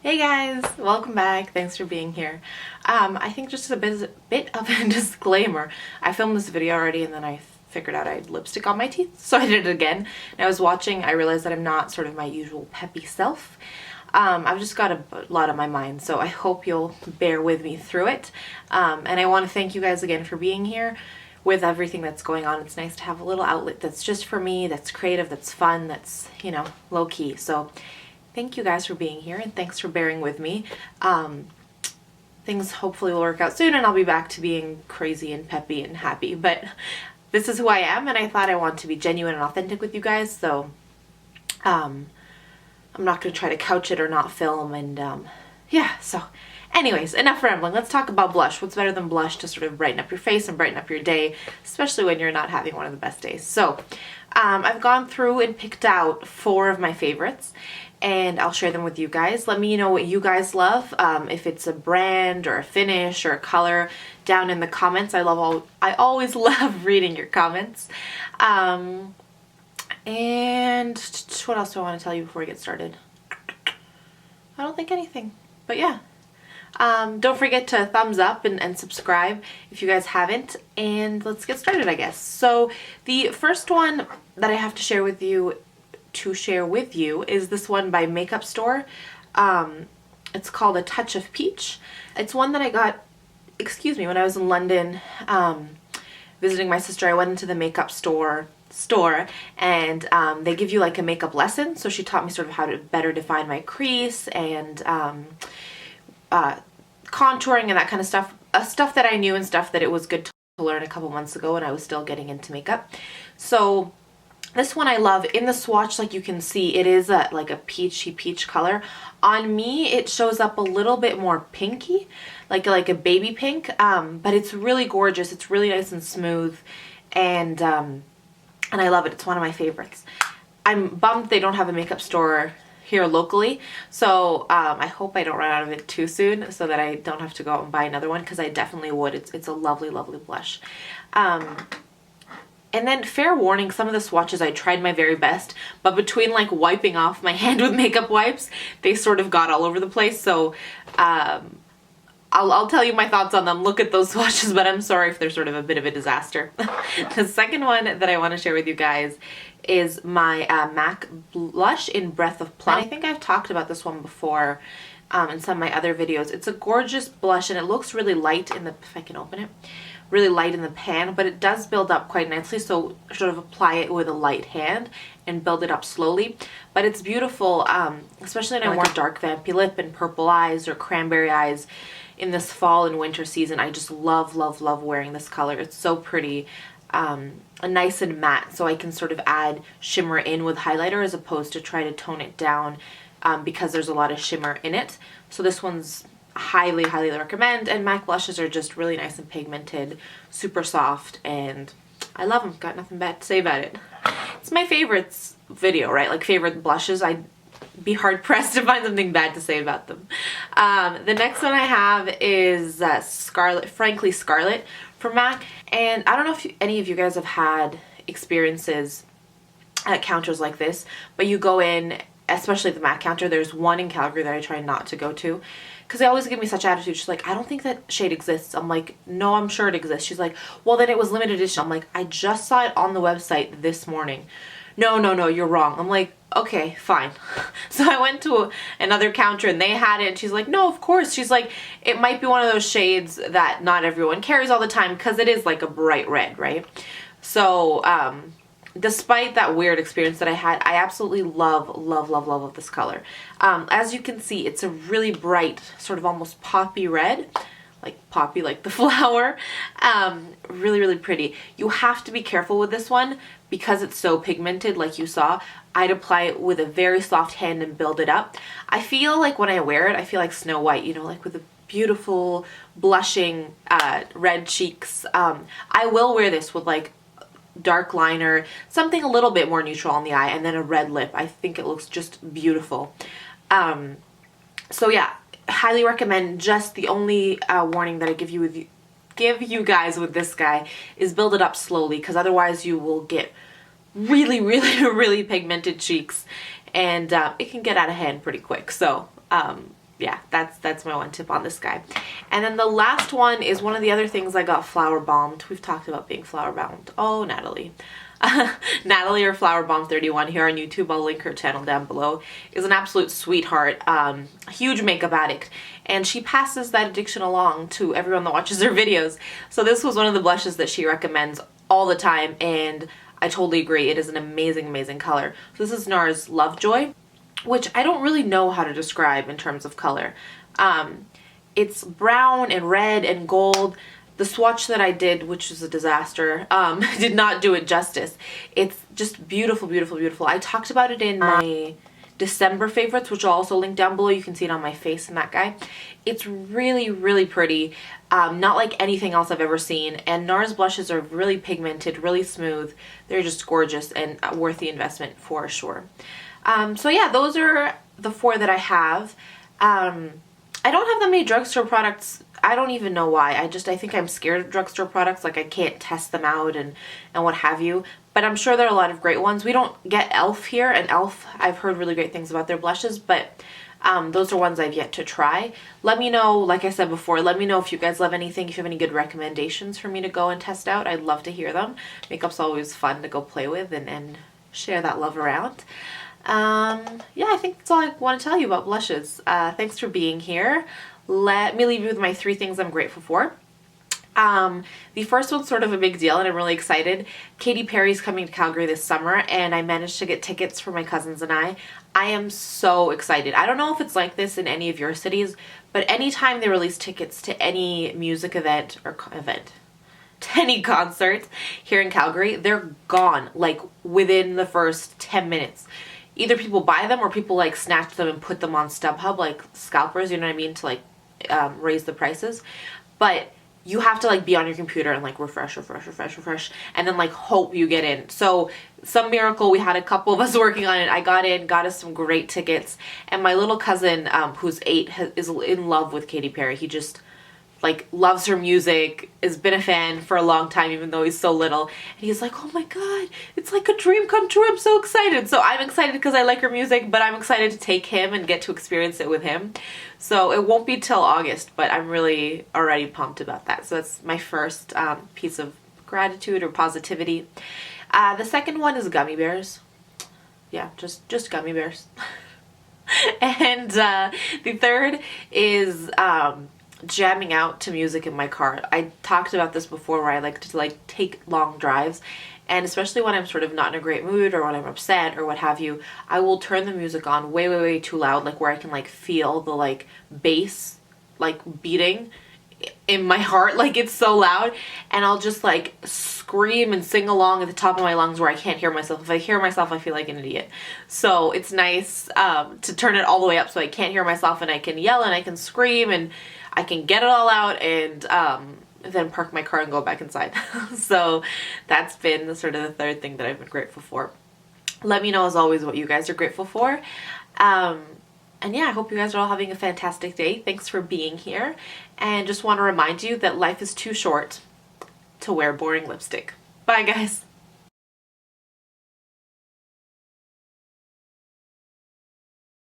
Hey guys, welcome back. Thanks for being here. I think just a bit of a disclaimer. I filmed this video already and then I figured out I had lipstick on my teeth, so I did it again. And I was watching, I realized that I'm not sort of my usual peppy self. I've just got a lot on my mind, so I hope you'll bear with me through it. And I want to thank you guys again for being here with everything that's going on. It's nice to have a little outlet that's just for me, that's creative, that's fun, that's, you know, low key. So thank you guys for being here and thanks for bearing with me. Things hopefully will work out soon and I'll be back to being crazy and peppy and happy, but this is who I am and I thought I want to be genuine and authentic with you guys, so I'm not going to try to couch it or not film, and yeah, so anyways, enough rambling. Let's talk about blush. What's better than blush to sort of brighten up your face and brighten up your day, especially when you're not having one of the best days. So I've gone through and picked out 4 of my favorites and I'll share them with you guys. Let me know what you guys love, if it's a brand or a finish or a color, down in the comments. I always love reading your comments. And what else do I want to tell you before we get started? I don't think anything, but yeah. Don't forget to thumbs up and subscribe if you guys haven't, and let's get started, I guess. So the first one that I have to share with you is this one by Makeup Store. It's called A Touch of Peach. It's one that I got, when I was in London visiting my sister. I went into the makeup store and they give you like a makeup lesson, so she taught me sort of how to better define my crease and contouring and that kind of stuff, stuff that I knew and stuff that it was good to learn a couple months ago when I was still getting into makeup. So this one I love. In the swatch, like you can see, it is like a peach color. On me it shows up a little bit more pinky, like a baby pink, but it's really gorgeous. It's really nice and smooth, and I love it. It's one of my favorites. I'm bummed they don't have a makeup store here locally, so I hope I don't run out of it too soon so that I don't have to go out and buy another one, because I definitely would. It's a lovely blush. And then fair warning, some of the swatches I tried my very best, but between like wiping off my hand with makeup wipes, they sort of got all over the place. So I'll tell you my thoughts on them. Look at those swatches, but I'm sorry if they're sort of a bit of a disaster. The second one that I want to share with you guys is my MAC blush in Breath of Plum. And I think I've talked about this one before in some of my other videos. It's a gorgeous blush and it looks really light in the, if I can open it, really light in the pan, but it does build up quite nicely, so sort of apply it with a light hand and build it up slowly. But it's beautiful, especially in a more dark vampy lip and purple eyes or cranberry eyes in this fall and winter season. I just love wearing this color. It's so pretty, nice and matte, so I can sort of add shimmer in with highlighter as opposed to try to tone it down because there's a lot of shimmer in it. So this one's highly recommend, and MAC blushes are just really nice and pigmented, super soft, and I love them. Got nothing bad to say about it. It's my favorites video, right? Like favorite blushes. I'd be hard pressed to find something bad to say about them. The next one I have is Frankly Scarlet from MAC, and I don't know if any of you guys have had experiences at counters like this, but you go in, especially the MAC counter. There's one in Calgary that I try not to go to because they always give me such attitude. She's like, I don't think that shade exists. I'm like, no, I'm sure it exists. She's like, well, then it was limited edition. I'm like, I just saw it on the website this morning. No, you're wrong. I'm like, okay, fine. So I went to another counter and they had it, and she's like, no, of course. She's like, it might be one of those shades that not everyone carries all the time because it is like a bright red, right? So despite that weird experience that I had, I absolutely love this color. As you can see, it's a really bright, sort of almost poppy red, like poppy, like the flower. Really pretty. You have to be careful with this one because it's so pigmented, like you saw. I'd apply it with a very soft hand and build it up. I feel like when I wear it, I feel like Snow White, you know, like with a beautiful blushing red cheeks. I will wear this with like dark liner, something a little bit more neutral on the eye, and then a red lip. I think it looks just beautiful. So yeah, highly recommend. Just the only warning that I give you guys with this guy is build it up slowly, because otherwise you will get really pigmented cheeks, and it can get out of hand pretty quick. So yeah, that's my one tip on this guy. And then the last one is one of the other things I got flower bombed. We've talked about being flower bombed. Oh, Natalie. Natalie, or Flower Bomb 31 here on YouTube, I'll link her channel down below, is an absolute sweetheart, huge makeup addict, and she passes that addiction along to everyone that watches her videos. So this was one of the blushes that she recommends all the time, and I totally agree. It is an amazing, amazing color. So this is NARS Lovejoy, which I don't really know how to describe in terms of color. It's brown and red and gold. The swatch that I did, which was a disaster, did not do it justice. It's just beautiful, beautiful, beautiful. I talked about it in my December favorites, which I'll also link down below. You can see it on my face in that guy. It's really, really pretty. Not like anything else I've ever seen. And NARS blushes are really pigmented, really smooth. They're just gorgeous and worth the investment for sure. So yeah, those are the 4 that I have. I don't have that many drugstore products. I don't even know why. I think I'm scared of drugstore products. Like, I can't test them out and what have you. But I'm sure there are a lot of great ones. We don't get e.l.f. here, and e.l.f. I've heard really great things about their blushes, but those are ones I've yet to try. Let me know, like I said before, let me know if you guys love anything, if you have any good recommendations for me to go and test out. I'd love to hear them. Makeup's always fun to go play with and share that love around. Yeah, I think that's all I want to tell you about blushes. Thanks for being here. Let me leave you with my 3 things I'm grateful for. The first one's sort of a big deal and I'm really excited. Katy Perry's coming to Calgary this summer and I managed to get tickets for my cousins and I. I am so excited. I don't know if it's like this in any of your cities, but anytime they release tickets to any music event or to any concert here in Calgary, they're gone like within the first 10 minutes. Either people buy them or people like snatch them and put them on StubHub like scalpers, you know what I mean, to like raise the prices. But you have to like be on your computer and like refresh and then like hope you get in. So some miracle, we had a couple of us working on it. I got in, got us some great tickets, and my little cousin who's 8 is in love with Katy Perry. He just like loves her music, has been a fan for a long time even though he's so little, and he's like, oh my god, it's like a dream come true. I'm so excited. So I'm excited because I like her music, but I'm excited to take him and get to experience it with him. So it won't be till August, but I'm really already pumped about that. So that's my first piece of gratitude or positivity. The second one is gummy bears. Yeah, just gummy bears. And the third is jamming out to music in my car. I talked about this before where I like to like take long drives, and especially when I'm sort of not in a great mood or when I'm upset or what have you, I will turn the music on way, way, way too loud, like where I can like feel the like bass like beating in my heart, like it's so loud, and I'll just like scream and sing along at the top of my lungs where I can't hear myself. If I hear myself, I feel like an idiot. So it's nice to turn it all the way up so I can't hear myself and I can yell and I can scream and I can get it all out and then park my car and go back inside. So that's been sort of the third thing that I've been grateful for. Let me know as always what you guys are grateful for. And yeah, I hope you guys are all having a fantastic day. Thanks for being here. And just want to remind you that life is too short to wear boring lipstick. Bye guys.